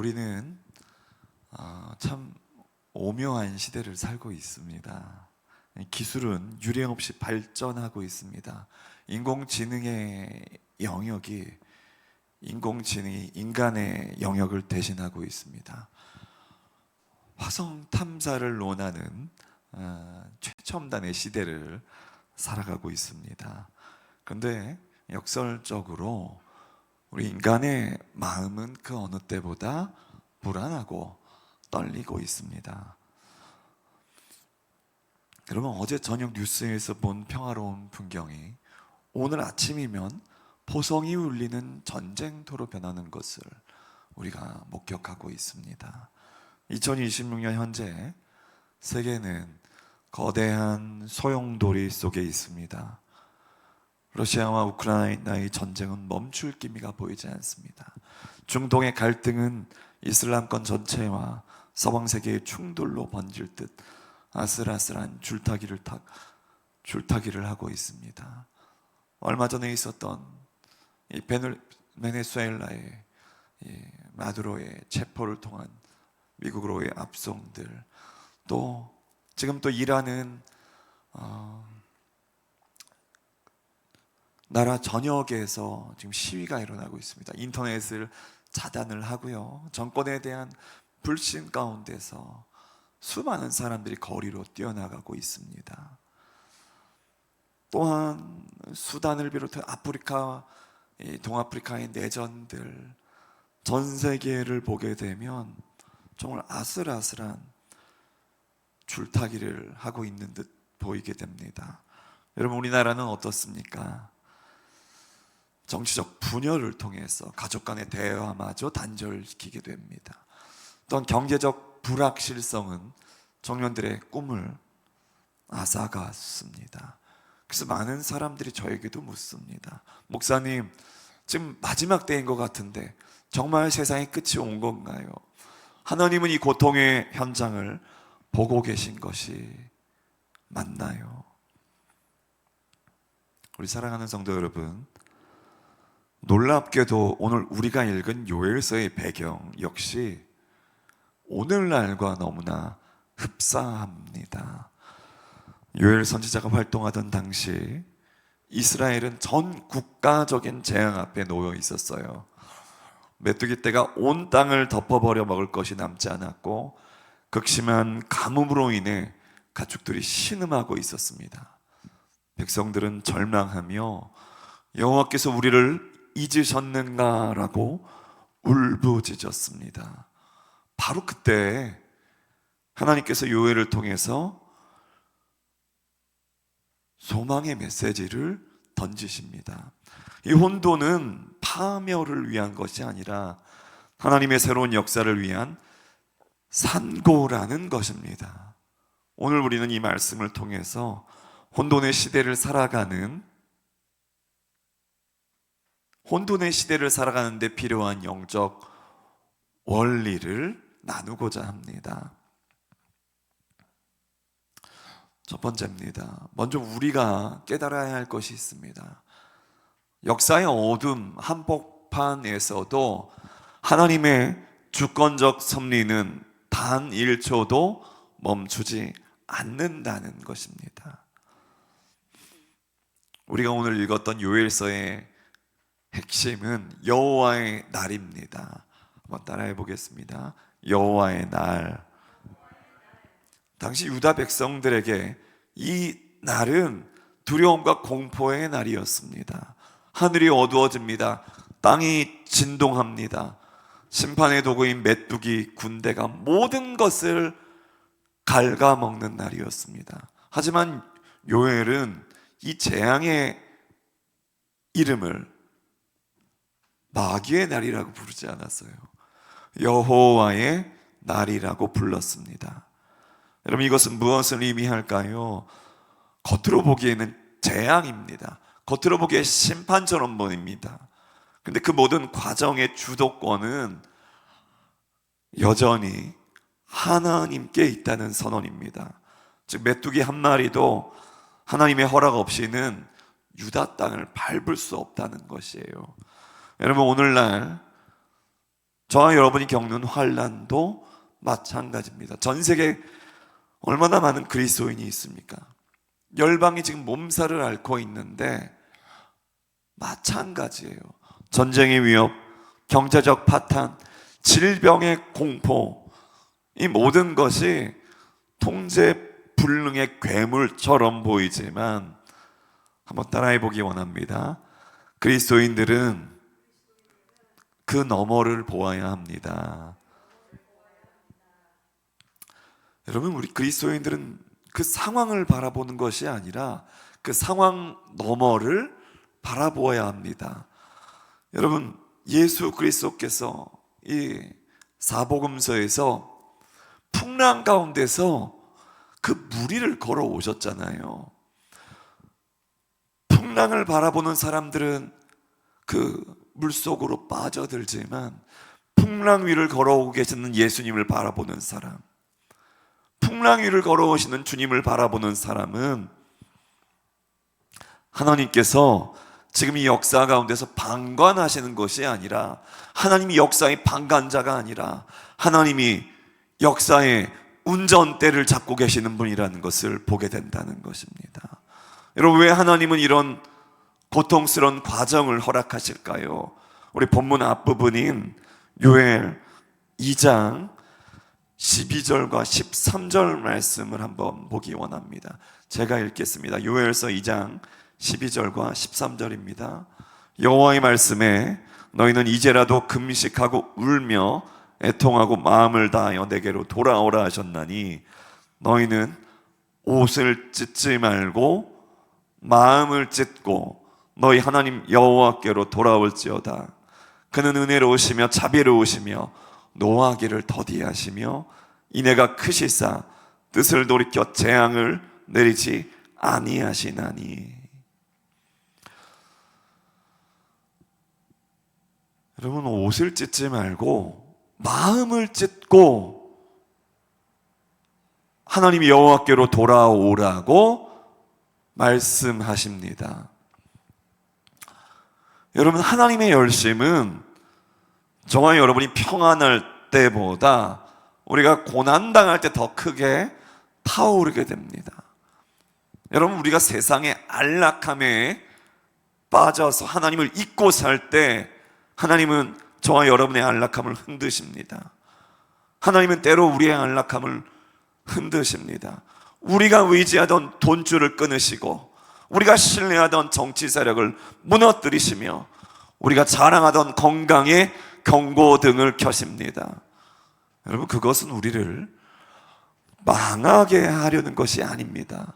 우리는 참 오묘한 시대를 살고 있습니다. 기술은 유례없이 발전하고 있습니다. 인공지능의 영역이 인공지능이 인간의 영역을 대신하고 있습니다. 화성 탐사를 논하는 최첨단의 시대를 살아가고 있습니다. 그런데 역설적으로 우리 인간의 마음은 그 어느 때보다 불안하고 떨리고 있습니다. 여러분, 어제 저녁 뉴스에서 본 평화로운 풍경이 오늘 아침이면 포성이 울리는 전쟁터로 변하는 것을 우리가 목격하고 있습니다. 2026년 현재 세계는 거대한 소용돌이 속에 있습니다. 러시아와 우크라이나의 전쟁은 멈출 기미가 보이지 않습니다. 중동의 갈등은 이슬람권 전체와 서방 세계의 충돌로 번질 듯 아슬아슬한 줄타기를 하고 있습니다. 얼마 전에 있었던 이 베네수엘라의 마두로의 체포를 통한 미국으로의 압송들, 또 지금 또 이란은 나라 전역에서 지금 시위가 일어나고 있습니다. 인터넷을 차단을 하고요. 정권에 대한 불신 가운데서 수많은 사람들이 거리로 뛰어나가고 있습니다. 또한 수단을 비롯해 아프리카, 동아프리카의 내전들, 전 세계를 보게 되면 정말 아슬아슬한 줄타기를 하고 있는 듯 보이게 됩니다. 여러분, 우리나라는 어떻습니까? 정치적 분열을 통해서 가족 간의 대화마저 단절시키게 됩니다. 또한 경제적 불확실성은 청년들의 꿈을 앗아갔습니다. 그래서 많은 사람들이 저에게도 묻습니다. 목사님, 지금 마지막 때인 것 같은데 정말 세상의 끝이 온 건가요? 하나님은 이 고통의 현장을 보고 계신 것이 맞나요? 우리 사랑하는 성도 여러분, 놀랍게도 오늘 우리가 읽은 요엘서의 배경 역시 오늘날과 너무나 흡사합니다. 요엘 선지자가 활동하던 당시 이스라엘은 전 국가적인 재앙 앞에 놓여 있었어요. 메뚜기 떼가 온 땅을 덮어버려 먹을 것이 남지 않았고 극심한 가뭄으로 인해 가축들이 신음하고 있었습니다. 백성들은 절망하며 여호와께서 우리를 잊으셨는가라고 울부짖었습니다. 바로 그때 하나님께서 요엘을 통해서 소망의 메시지를 던지십니다. 이 혼돈은 파멸을 위한 것이 아니라 하나님의 새로운 역사를 위한 산고라는 것입니다. 오늘 우리는 이 말씀을 통해서 혼돈의 시대를 살아가는데 필요한 영적 원리를 나누고자 합니다. 첫 번째입니다. 먼저 우리가 깨달아야 할 것이 있습니다. 역사의 어둠 한복판에서도 하나님의 주권적 섭리는 단 1초도 멈추지 않는다는 것입니다. 우리가 오늘 읽었던 요엘서의 핵심은 여호와의 날입니다. 한번 따라해 보겠습니다. 여호와의 날. 당시 유다 백성들에게 이 날은 두려움과 공포의 날이었습니다. 하늘이 어두워집니다. 땅이 진동합니다. 심판의 도구인 메뚜기 군대가 모든 것을 갉아먹는 날이었습니다. 하지만 요엘은 이 재앙의 이름을 마귀의 날이라고 부르지 않았어요. 여호와의 날이라고 불렀습니다. 여러분, 이것은 무엇을 의미할까요? 겉으로 보기에는 재앙입니다. 겉으로 보기에 심판처럼 보입니다. 근데 그 모든 과정의 주도권은 여전히 하나님께 있다는 선언입니다. 즉 메뚜기 한 마리도 하나님의 허락 없이는 유다 땅을 밟을 수 없다는 것이에요. 여러분, 오늘날 저와 여러분이 겪는 환난도 마찬가지입니다. 전 세계에 얼마나 많은 그리스도인이 있습니까? 열방이 지금 몸살을 앓고 있는데 마찬가지예요. 전쟁의 위협, 경제적 파탄, 질병의 공포, 이 모든 것이 통제불능의 괴물처럼 보이지만 한번 따라해 보기 원합니다. 그리스도인들은 그 너머를 보아야 합니다. 여러분, 우리 그리스도인들은 그 상황을 바라보는 것이 아니라 그 상황 너머를 바라보아야 합니다. 여러분, 예수 그리스도께서 이 사복음서에서 풍랑 가운데서 그 무리를 걸어오셨잖아요. 풍랑을 바라보는 사람들은 그 물속으로 빠져들지만 풍랑 위를 걸어오고 계시는 예수님을 바라보는 사람, 풍랑 위를 걸어오시는 주님을 바라보는 사람은 하나님께서 지금 이 역사 가운데서 방관하시는 것이 아니라, 하나님이 역사의 방관자가 아니라 하나님이 역사의 운전대를 잡고 계시는 분이라는 것을 보게 된다는 것입니다. 여러분, 왜 하나님은 이런 고통스러운 과정을 허락하실까요? 우리 본문 앞부분인 요엘 2장 12절과 13절 말씀을 한번 보기 원합니다. 제가 읽겠습니다. 요엘서 2장 12절과 13절입니다. 여호와의 말씀에 너희는 이제라도 금식하고 울며 애통하고 마음을 다하여 내게로 돌아오라 하셨나니 너희는 옷을 찢지 말고 마음을 찢고 너희 하나님 여호와께로 돌아올지어다. 그는 은혜로우시며 자비로우시며 노하기를 더디하시며 이내가 크시사 뜻을 돌이켜 재앙을 내리지 아니하시나니. 여러분, 옷을 찢지 말고 마음을 찢고 하나님 여호와께로 돌아오라고 말씀하십니다. 여러분, 하나님의 열심은 저와 여러분이 평안할 때보다 우리가 고난당할 때 더 크게 타오르게 됩니다. 여러분, 우리가 세상의 안락함에 빠져서 하나님을 잊고 살 때 하나님은 저와 여러분의 안락함을 흔드십니다. 하나님은 때로 우리의 안락함을 흔드십니다. 우리가 의지하던 돈줄을 끊으시고 우리가 신뢰하던 정치 세력을 무너뜨리시며 우리가 자랑하던 건강의 경고등을 켜십니다. 여러분, 그것은 우리를 망하게 하려는 것이 아닙니다.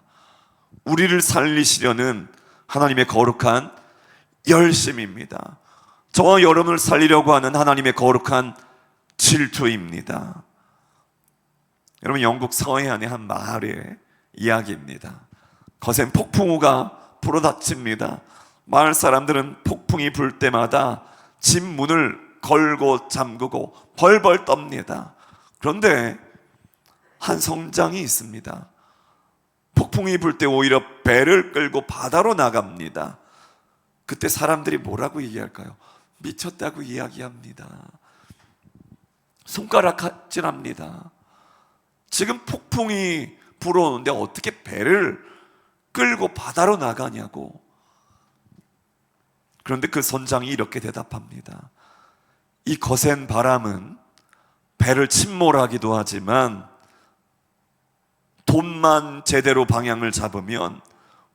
우리를 살리시려는 하나님의 거룩한 열심입니다. 저와 여러분을 살리려고 하는 하나님의 거룩한 질투입니다. 여러분, 영국 서해안의 한 마을의 이야기입니다. 거센 폭풍우가 불어닥칩니다. 마을 사람들은 폭풍이 불 때마다 집 문을 걸고 잠그고 벌벌 떱니다. 그런데 한 성장이 있습니다. 폭풍이 불 때 오히려 배를 끌고 바다로 나갑니다. 그때 사람들이 뭐라고 얘기할까요? 미쳤다고 이야기합니다. 손가락질합니다. 지금 폭풍이 불어오는데 어떻게 배를 끌고 바다로 나가냐고. 그런데 그 선장이 이렇게 대답합니다. 이 거센 바람은 배를 침몰하기도 하지만 돈만 제대로 방향을 잡으면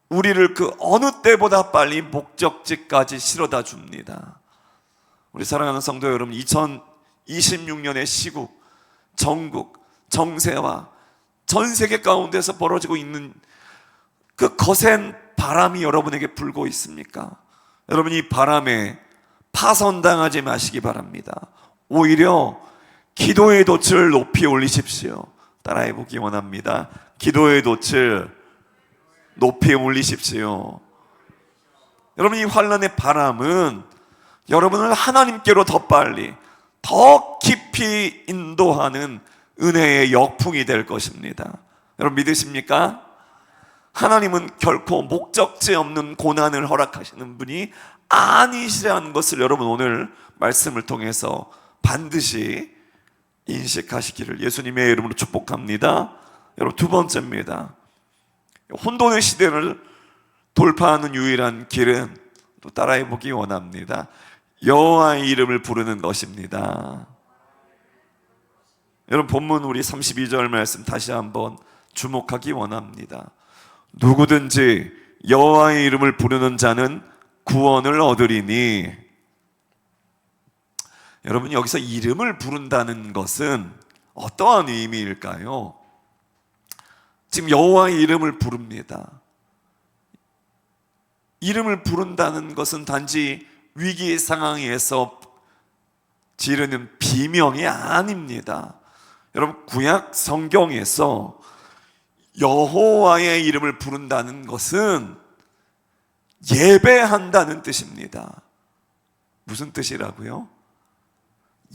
우리를 그 어느 때보다 빨리 목적지까지 실어다 줍니다. 우리 사랑하는 성도 여러분, 2026년의 시국, 전국, 정세와 전 세계 가운데서 벌어지고 있는 그 거센 바람이 여러분에게 불고 있습니까? 여러분, 이 바람에 파손당하지 마시기 바랍니다. 오히려 기도의 돛을 높이 올리십시오. 따라해 보기 원합니다. 기도의 돛을 높이 올리십시오. 여러분, 이 환난의 바람은 여러분을 하나님께로 더 빨리, 더 깊이 인도하는 은혜의 역풍이 될 것입니다. 여러분, 믿으십니까? 하나님은 결코 목적지 없는 고난을 허락하시는 분이 아니시라는 것을 여러분 오늘 말씀을 통해서 반드시 인식하시기를 예수님의 이름으로 축복합니다. 여러분, 두 번째입니다. 혼돈의 시대를 돌파하는 유일한 길은, 또 따라해 보기 원합니다, 여호와의 이름을 부르는 것입니다. 여러분, 본문 우리 32절 말씀 다시 한번 주목하기 원합니다. 누구든지 여호와의 이름을 부르는 자는 구원을 얻으리니. 여러분, 여기서 이름을 부른다는 것은 어떠한 의미일까요? 지금 여호와의 이름을 부릅니다. 이름을 부른다는 것은 단지 위기 상황에서 지르는 비명이 아닙니다. 여러분, 구약 성경에서 여호와의 이름을 부른다는 것은 예배한다는 뜻입니다. 무슨 뜻이라고요?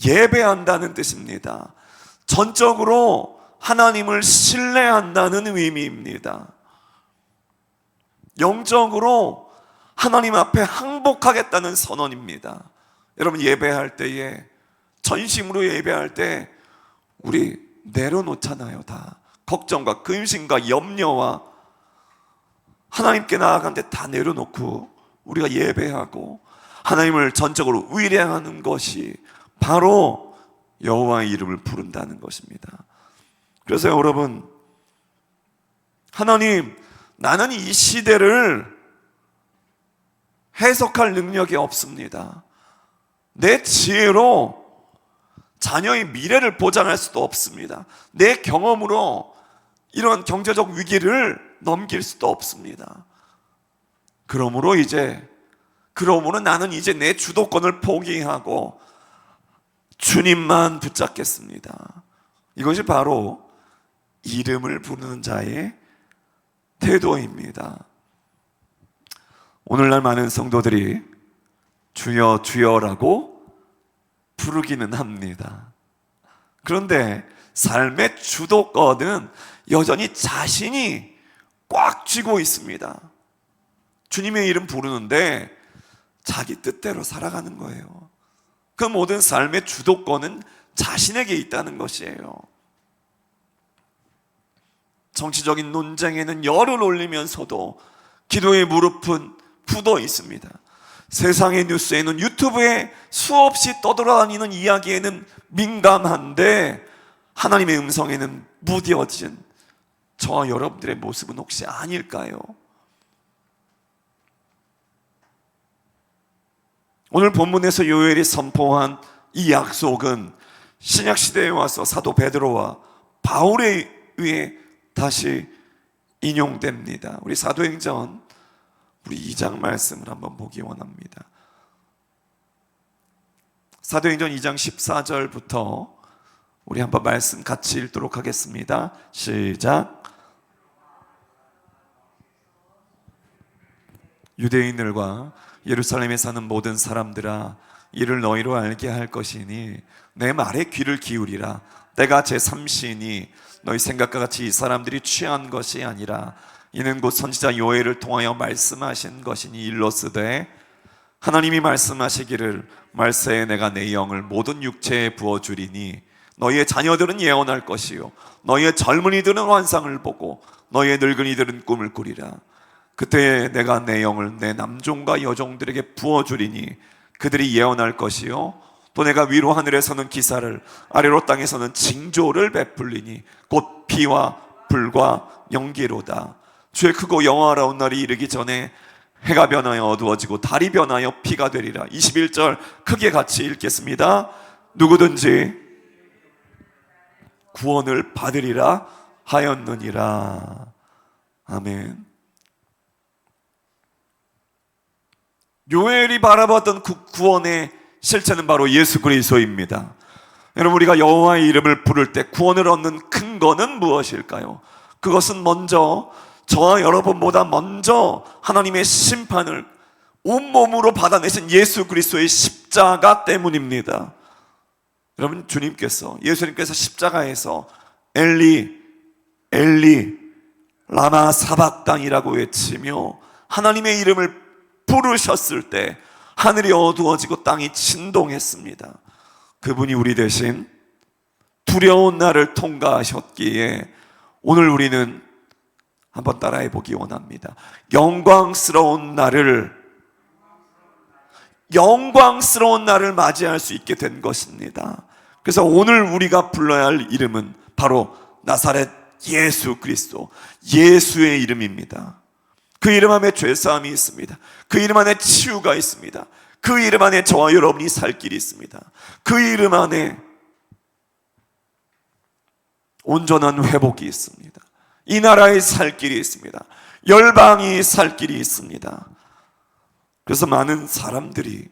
예배한다는 뜻입니다. 전적으로 하나님을 신뢰한다는 의미입니다. 영적으로 하나님 앞에 항복하겠다는 선언입니다. 여러분, 예배할 때에, 전심으로 예배할 때 우리 내려놓잖아요. 다 걱정과 근심과 염려와 하나님께 나아가는데 다 내려놓고 우리가 예배하고 하나님을 전적으로 의뢰하는 것이 바로 여호와의 이름을 부른다는 것입니다. 그래서 여러분, 하나님, 나는 이 시대를 해석할 능력이 없습니다. 내 지혜로 자녀의 미래를 보장할 수도 없습니다. 내 경험으로 이런 경제적 위기를 넘길 수도 없습니다. 그러므로 나는 이제 내 주도권을 포기하고 주님만 붙잡겠습니다. 이것이 바로 이름을 부르는 자의 태도입니다. 오늘날 많은 성도들이 주여 주여라고 부르기는 합니다. 그런데 삶의 주도권은 여전히 자신이 꽉 쥐고 있습니다. 주님의 이름 부르는데 자기 뜻대로 살아가는 거예요. 그 모든 삶의 주도권은 자신에게 있다는 것이에요. 정치적인 논쟁에는 열을 올리면서도 기도의 무릎은 굳어 있습니다. 세상의 뉴스에는, 유튜브에 수없이 떠돌아다니는 이야기에는 민감한데 하나님의 음성에는 무뎌진 저와 여러분들의 모습은 혹시 아닐까요? 오늘 본문에서 요엘이 선포한 이 약속은 신약시대에 와서 사도 베드로와 바울에 의해 다시 인용됩니다. 우리 사도행전 우리 2장 말씀을 한번 보기 원합니다. 사도행전 2장 14절부터 우리 한번 말씀 같이 읽도록 하겠습니다. 시작. 유대인들과 예루살렘에 사는 모든 사람들아, 이를 너희로 알게 할 것이니 내 말에 귀를 기울이라. 때가 제3시니 너희 생각과 같이 이 사람들이 취한 것이 아니라 이는 곧 선지자 요엘을 통하여 말씀하신 것이니 일러스되 하나님이 말씀하시기를 말세에 내가 내 영을 모든 육체에 부어주리니 너희의 자녀들은 예언할 것이요 너희의 젊은이들은 환상을 보고 너희의 늙은이들은 꿈을 꾸리라. 그때에 내가 내 영을 내 남종과 여종들에게 부어주리니 그들이 예언할 것이요 또 내가 위로 하늘에서는 기사를 아래로 땅에서는 징조를 베풀리니 곧 피와 불과 연기로다. 주의 크고 영화로운 날이 이르기 전에 해가 변하여 어두워지고 달이 변하여 피가 되리라. 21절 크게 같이 읽겠습니다. 누구든지 구원을 받으리라 하였느니라. 아멘. 요엘이 바라봤던 그 구원의 실체는 바로 예수 그리스도입니다. 여러분, 우리가 여호와의 이름을 부를 때 구원을 얻는 근거는 무엇일까요? 그것은 먼저 저와 여러분보다 먼저 하나님의 심판을 온몸으로 받아내신 예수 그리스도의 십자가 때문입니다. 여러분, 예수님께서 십자가에서 엘리 엘리 라마 사박당이라고 외치며 하나님의 이름을 부르셨을 때 하늘이 어두워지고 땅이 진동했습니다. 그분이 우리 대신 두려운 날을 통과하셨기에 오늘 우리는 한번 따라해 보기 원합니다. 영광스러운 날을 맞이할 수 있게 된 것입니다. 그래서 오늘 우리가 불러야 할 이름은 바로 나사렛 예수 그리스도, 예수의 이름입니다. 그 이름 안에 죄사함이 있습니다. 그 이름 안에 치유가 있습니다. 그 이름 안에 저와 여러분이 살 길이 있습니다. 그 이름 안에 온전한 회복이 있습니다. 이 나라에 살 길이 있습니다. 열방이 살 길이 있습니다. 그래서 많은 사람들이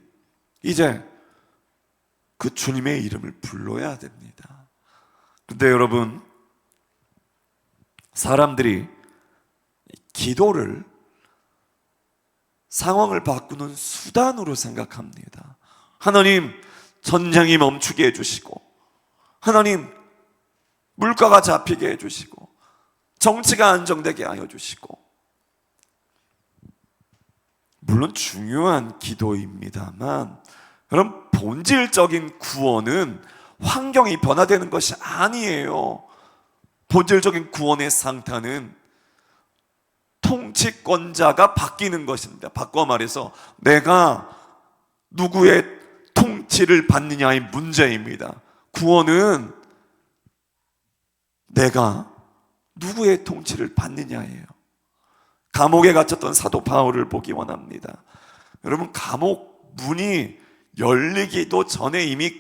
이제 그 주님의 이름을 불러야 됩니다. 그런데 여러분, 사람들이 기도를 상황을 바꾸는 수단으로 생각합니다. 하나님, 전쟁이 멈추게 해주시고, 하나님, 물가가 잡히게 해주시고, 정치가 안정되게 하여 주시고, 물론 중요한 기도입니다만 여러분, 본질적인 구원은 환경이 변화되는 것이 아니에요. 본질적인 구원의 상태는 통치권자가 바뀌는 것입니다. 바꿔 말해서 내가 누구의 통치를 받느냐의 문제입니다. 구원은 내가 누구의 통치를 받느냐예요. 감옥에 갇혔던 사도 바울을 보기 원합니다. 여러분, 감옥 문이 열리기도 전에 이미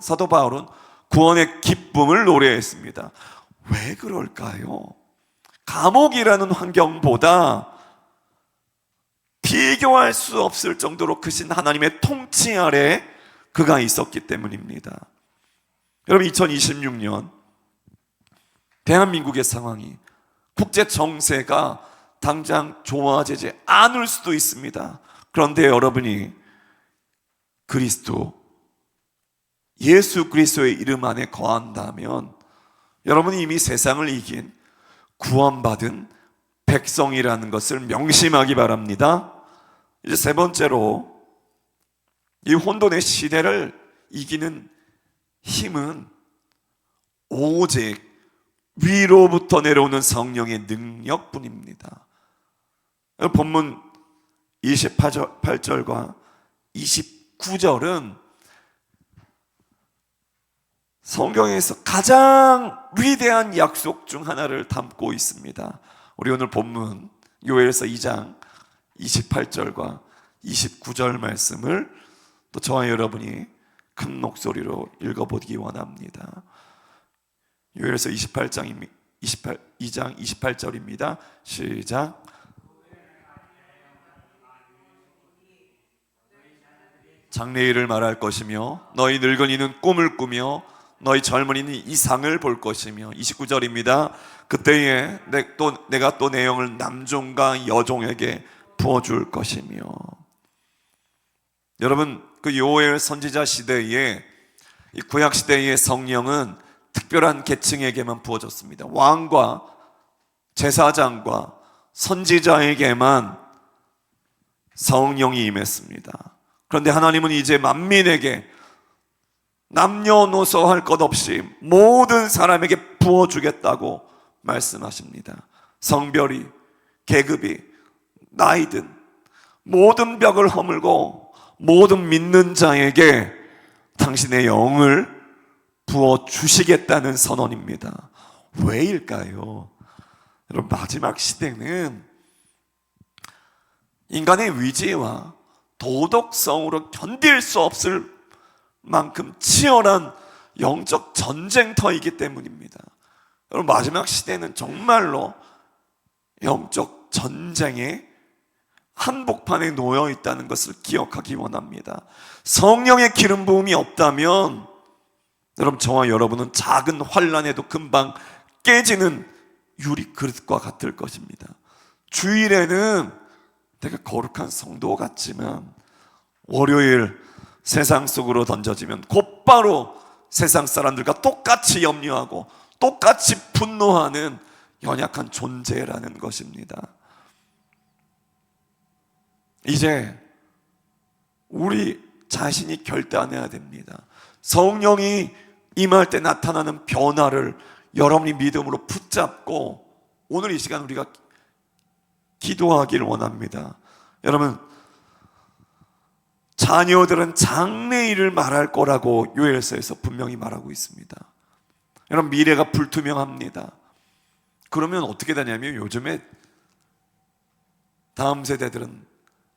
사도 바울은 구원의 기쁨을 노래했습니다. 왜 그럴까요? 감옥이라는 환경보다 비교할 수 없을 정도로 크신 하나님의 통치 아래 그가 있었기 때문입니다. 여러분, 2026년 대한민국의 상황이, 국제 정세가 당장 좋아지지 않을 수도 있습니다. 그런데 여러분이 예수 그리스도의 이름 안에 거한다면 여러분이 이미 세상을 이긴 구원받은 백성이라는 것을 명심하기 바랍니다. 이제 세 번째로, 이 혼돈의 시대를 이기는 힘은 오직 위로부터 내려오는 성령의 능력뿐입니다. 본문 28절과 29절은 성경에서 가장 위대한 약속 중 하나를 담고 있습니다. 우리 오늘 본문 요엘서 2장 28절과 29절 말씀을 또 저와 여러분이 큰 목소리로 읽어보기 원합니다. 요엘서 2장 28절입니다. 시작. 장래일을 말할 것이며 너희 늙은이는 꿈을 꾸며 너희 젊은이는 이상을 볼 것이며, 29절입니다. 그때에 내가 또 내 영을 남종과 여종에게 부어줄 것이며. 여러분, 그 요엘 선지자 시대에, 이 구약 시대의 성령은 특별한 계층에게만 부어졌습니다. 왕과 제사장과 선지자에게만 성령이 임했습니다. 그런데 하나님은 이제 만민에게 남녀노소 할 것 없이 모든 사람에게 부어주겠다고 말씀하십니다. 성별이, 계급이, 나이든 모든 벽을 허물고 모든 믿는 자에게 당신의 영을 부어주시겠다는 선언입니다. 왜일까요? 여러분, 마지막 시대는 인간의 위지와 도덕성으로 견딜 수 없을 만큼 치열한 영적 전쟁터이기 때문입니다. 여러분, 마지막 시대는 정말로 영적 전쟁의 한복판에 놓여 있다는 것을 기억하기 원합니다. 성령의 기름 부음이 없다면 여러분, 저와 여러분은 작은 환난에도 금방 깨지는 유리 그릇과 같을 것입니다. 주일에는 되게 거룩한 성도 같지만 월요일 세상 속으로 던져지면 곧바로 세상 사람들과 똑같이 염려하고 똑같이 분노하는 연약한 존재라는 것입니다. 이제 우리 자신이 결단해야 됩니다. 성령이 임할 때 나타나는 변화를 여러분이 믿음으로 붙잡고 오늘 이 시간 우리가 기도하기를 원합니다. 여러분, 자녀들은 장래일을 말할 거라고 요엘서에서 분명히 말하고 있습니다. 여러분, 미래가 불투명합니다. 그러면 어떻게 되냐면 요즘에 다음 세대들은,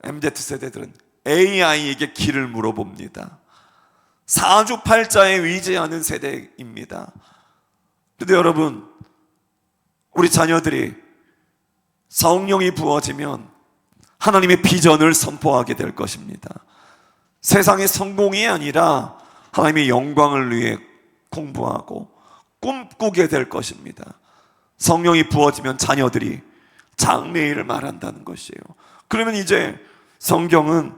MZ세대들은 AI에게 길을 물어봅니다. 사주팔자에 의지하는 세대입니다. 그런데 여러분, 우리 자녀들이 성령이 부어지면 하나님의 비전을 선포하게 될 것입니다. 세상의 성공이 아니라 하나님의 영광을 위해 공부하고 꿈꾸게 될 것입니다. 성령이 부어지면 자녀들이 장래일을 말한다는 것이에요. 그러면 이제 성경은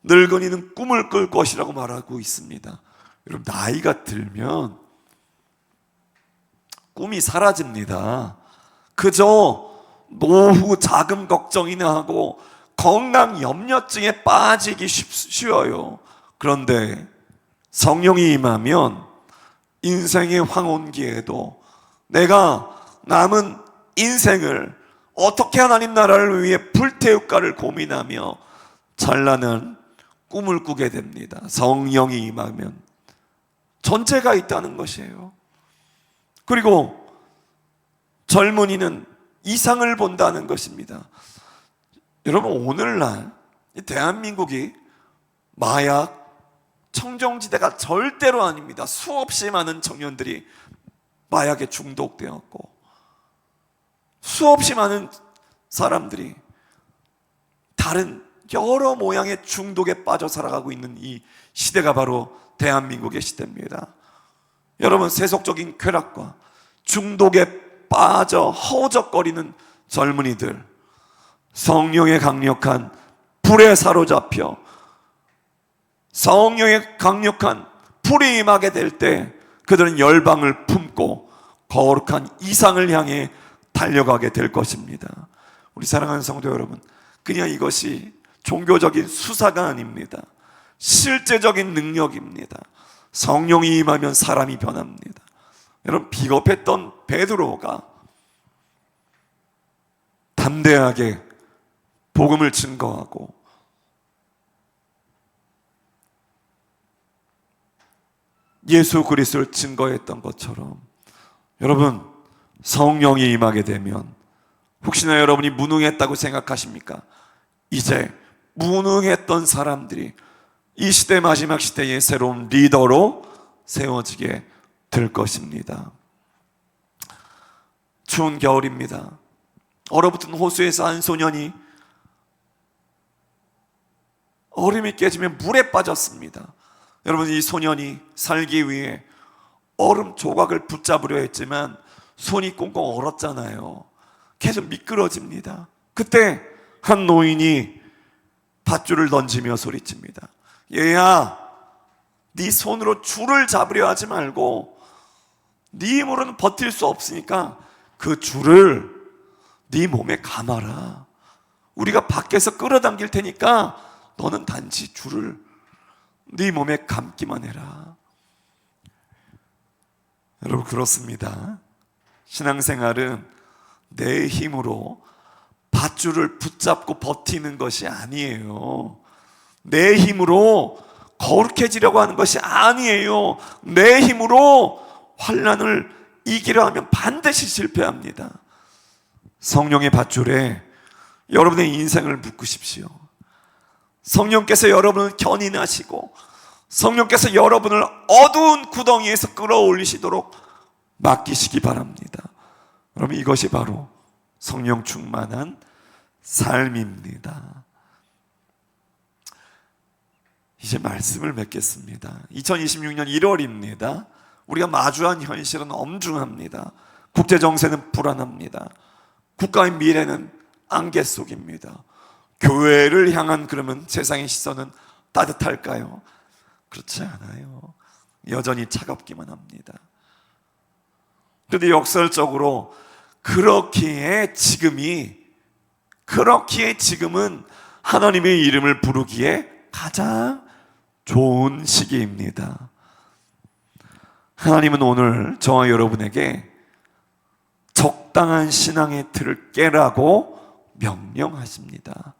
늙은이는 꿈을 꿀 것이라고 말하고 있습니다. 여러분, 나이가 들면 꿈이 사라집니다. 그저 노후 자금 걱정이나 하고 건강 염려증에 빠지기 쉬워요. 그런데 성령이 임하면 인생의 황혼기에도 내가 남은 인생을 어떻게 하나님 나라를 위해 불태울까를 고민하며 찬란한 꿈을 꾸게 됩니다. 성령이 임하면 전제가 있다는 것이에요. 그리고 젊은이는 이상을 본다는 것입니다. 여러분, 오늘날 대한민국이 마약 청정지대가 절대로 아닙니다. 수없이 많은 청년들이 마약에 중독되었고 수없이 많은 사람들이 다른 여러 모양의 중독에 빠져 살아가고 있는 이 시대가 바로 대한민국의 시대입니다. 여러분, 세속적인 쾌락과 중독에 빠져 허우적거리는 젊은이들, 성령의 강력한 불에 사로잡혀 성령의 강력한 불이 임하게 될 때 그들은 열방을 품고 거룩한 이상을 향해 달려가게 될 것입니다. 우리 사랑하는 성도 여러분, 그냥 이것이 종교적인 수사가 아닙니다. 실제적인 능력입니다. 성령이 임하면 사람이 변합니다. 여러분, 비겁했던 베드로가 담대하게 복음을 증거하고 예수 그리스도를 증거했던 것처럼 여러분, 성령이 임하게 되면 혹시나 여러분이 무능했다고 생각하십니까? 이제 무능했던 사람들이 이 시대 마지막 시대의 새로운 리더로 세워지게 될 것입니다. 추운 겨울입니다. 얼어붙은 호수에서 한 소년이 얼음이 깨지면 물에 빠졌습니다. 여러분, 이 소년이 살기 위해 얼음 조각을 붙잡으려 했지만 손이 꽁꽁 얼었잖아요. 계속 미끄러집니다. 그때 한 노인이 밧줄을 던지며 소리칩니다. 얘야, 네 손으로 줄을 잡으려 하지 말고 네 힘으로는 버틸 수 없으니까 그 줄을 네 몸에 감아라. 우리가 밖에서 끌어당길 테니까 너는 단지 줄을 네 몸에 감기만 해라. 여러분, 그렇습니다. 신앙생활은 내 힘으로 밧줄을 붙잡고 버티는 것이 아니에요. 내 힘으로 거룩해지려고 하는 것이 아니에요. 내 힘으로 환난을 이기려 하면 반드시 실패합니다. 성령의 밧줄에 여러분의 인생을 묶으십시오. 성령께서 여러분을 견인하시고 성령께서 여러분을 어두운 구덩이에서 끌어올리시도록 맡기시기 바랍니다. 여러분, 이것이 바로 성령 충만한 삶입니다. 이제 말씀을 맺겠습니다. 2026년 1월입니다. 우리가 마주한 현실은 엄중합니다. 국제 정세는 불안합니다. 국가의 미래는 안개 속입니다. 교회를 향한 그러면 세상의 시선은 따뜻할까요? 그렇지 않아요. 여전히 차갑기만 합니다. 그런데 역설적으로 그렇기에 지금은 하나님의 이름을 부르기에 가장 좋은 시기입니다. 하나님은 오늘 저와 여러분에게 적당한 신앙의 틀을 깨라고 명령하십니다.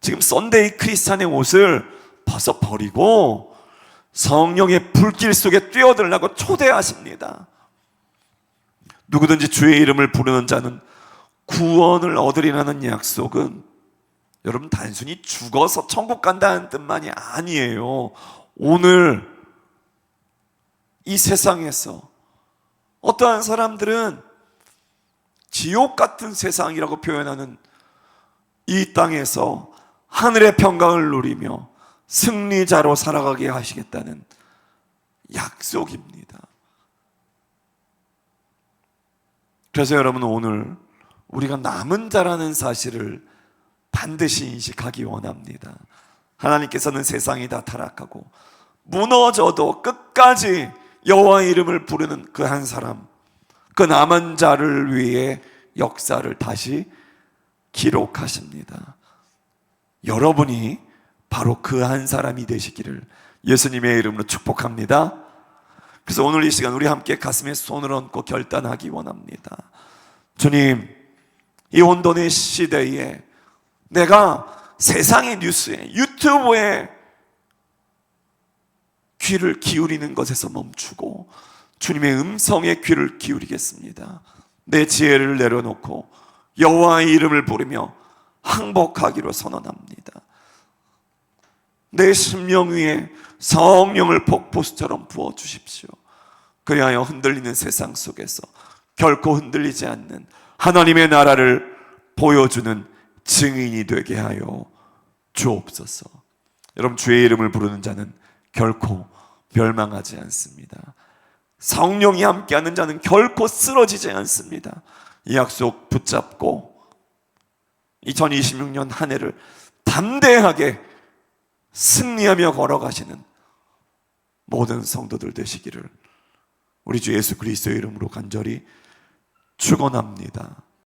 지금 썬데이 크리스찬의 옷을 벗어버리고 성령의 불길 속에 뛰어들라고 초대하십니다. 누구든지 주의 이름을 부르는 자는 구원을 얻으리라는 약속은 여러분 단순히 죽어서 천국 간다는 뜻만이 아니에요. 오늘 이 세상에서 어떠한 사람들은 지옥 같은 세상이라고 표현하는 이 땅에서 하늘의 평강을 누리며 승리자로 살아가게 하시겠다는 약속입니다. 그래서 여러분, 오늘 우리가 남은 자라는 사실을 반드시 인식하기 원합니다. 하나님께서는 세상이 다 타락하고 무너져도 끝까지 여호와의 이름을 부르는 그 한 사람, 그 남은 자를 위해 역사를 다시 기록하십니다. 여러분이 바로 그 한 사람이 되시기를 예수님의 이름으로 축복합니다. 그래서 오늘 이 시간 우리 함께 가슴에 손을 얹고 결단하기 원합니다. 주님, 이 혼돈의 시대에 내가 세상의 뉴스에, 유튜브에 귀를 기울이는 것에서 멈추고 주님의 음성에 귀를 기울이겠습니다. 내 지혜를 내려놓고 여호와의 이름을 부르며 항복하기로 선언합니다. 내 심령 위에 성령을 폭포수처럼 부어주십시오. 그리하여 흔들리는 세상 속에서 결코 흔들리지 않는 하나님의 나라를 보여주는 증인이 되게 하여 주옵소서. 여러분, 주의 이름을 부르는 자는 결코 멸망하지 않습니다. 성령이 함께하는 자는 결코 쓰러지지 않습니다. 이 약속 붙잡고 2026년 한 해를 담대하게 승리하며 걸어가시는 모든 성도들 되시기를 우리 주 예수 그리스도의 이름으로 간절히 축원합니다.